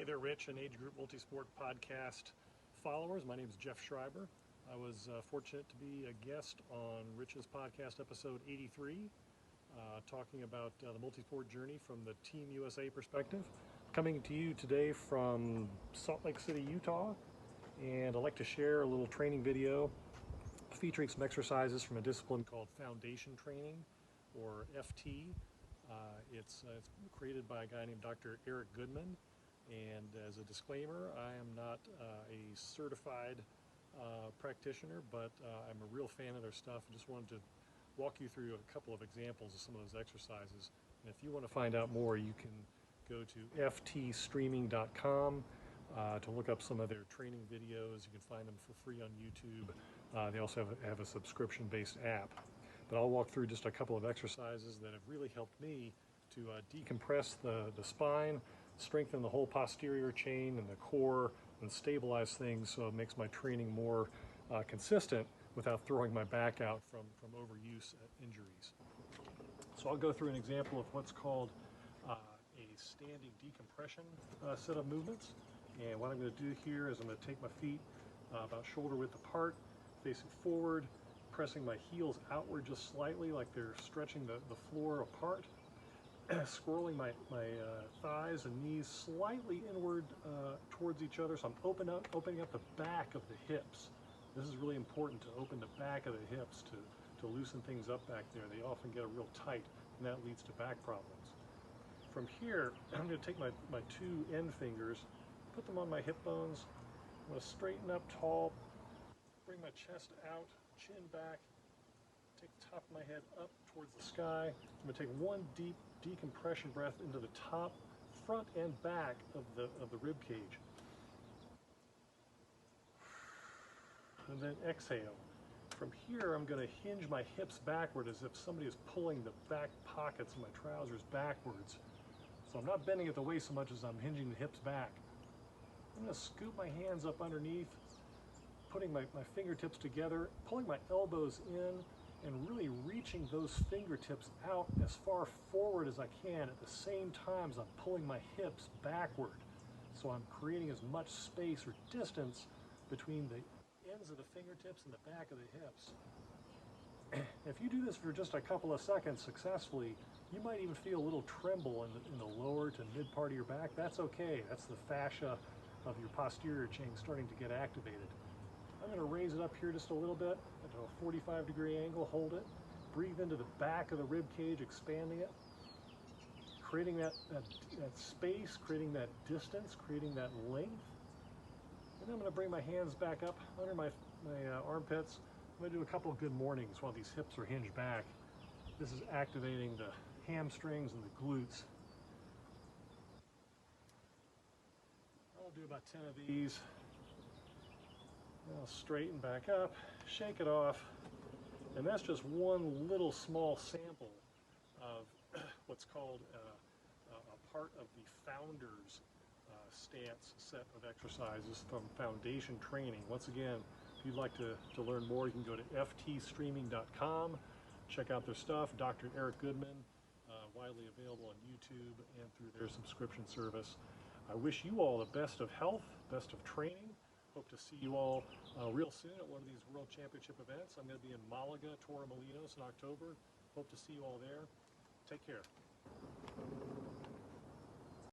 Hey there, Rich and Agegroup Multisport Podcast followers. My name is Jeff Schreiber. I was fortunate to be a guest on Rich's podcast episode 83, talking about the multisport journey from the Team USA perspective. Coming to you today from Salt Lake City, Utah, and I'd like to share a little training video featuring some exercises from a discipline called Foundation Training, or FT. It's created by a guy named Dr. Eric Goodman. And as a disclaimer, I am not a certified practitioner, but I'm a real fan of their stuff. I just wanted to walk you through a couple of examples of some of those exercises. And if you want to find out more, you can go to ftstreaming.com to look up some of their training videos. You can find them for free on YouTube. They also have a subscription-based app. But I'll walk through just a couple of exercises that have really helped me to decompress the spine, strengthen the whole posterior chain and the core, and stabilize things so it makes my training more consistent without throwing my back out from overuse injuries. So I'll go through an example of what's called a standing decompression set of movements. And what I'm going to do here is I'm going to take my feet about shoulder width apart, facing forward, pressing my heels outward just slightly like they're stretching the floor apart. Scrolling my thighs and knees slightly inward towards each other, so I'm opening up the back of the hips. This is really important, to open the back of the hips to loosen things up back there. They often get real tight, and that leads to back problems. From here, I'm going to take my two end fingers, put them on my hip bones. I'm going to straighten up tall, bring my chest out, chin back, take the top of my head up towards the sky. I'm going to take one deep decompression breath into the top, front, and back of the rib cage. And then exhale. From here, I'm going to hinge my hips backward as if somebody is pulling the back pockets of my trousers backwards. So I'm not bending at the waist so much as I'm hinging the hips back. I'm going to scoop my hands up underneath, putting my fingertips together, pulling my elbows in, and really reaching those fingertips out as far forward as I can at the same time as I'm pulling my hips backward. So I'm creating as much space or distance between the ends of the fingertips and the back of the hips. If you do this for just a couple of seconds successfully, you might even feel a little tremble in the lower to mid part of your back. That's okay. That's the fascia of your posterior chain starting to get activated. I'm going to raise it up here just a little bit at a 45-degree angle, hold it, breathe into the back of the rib cage, expanding it, creating that space, creating that distance, creating that length. And then I'm going to bring my hands back up under my armpits. I'm going to do a couple of good mornings while these hips are hinged back. This is activating the hamstrings and the glutes. I'll do about 10 of these. I'll straighten back up, shake it off, and that's just one little small sample of what's called a part of the Founders stance set of exercises from Foundation Training. Once again, if you'd like to learn more, you can go to ftstreaming.com, check out their stuff. Dr. Eric Goodman, widely available on YouTube and through their subscription service. I wish you all the best of health, best of training. Hope to see you all real soon at one of these World Championship events. I'm going to be in Malaga, Torremolinos in October. Hope to see you all there. Take care.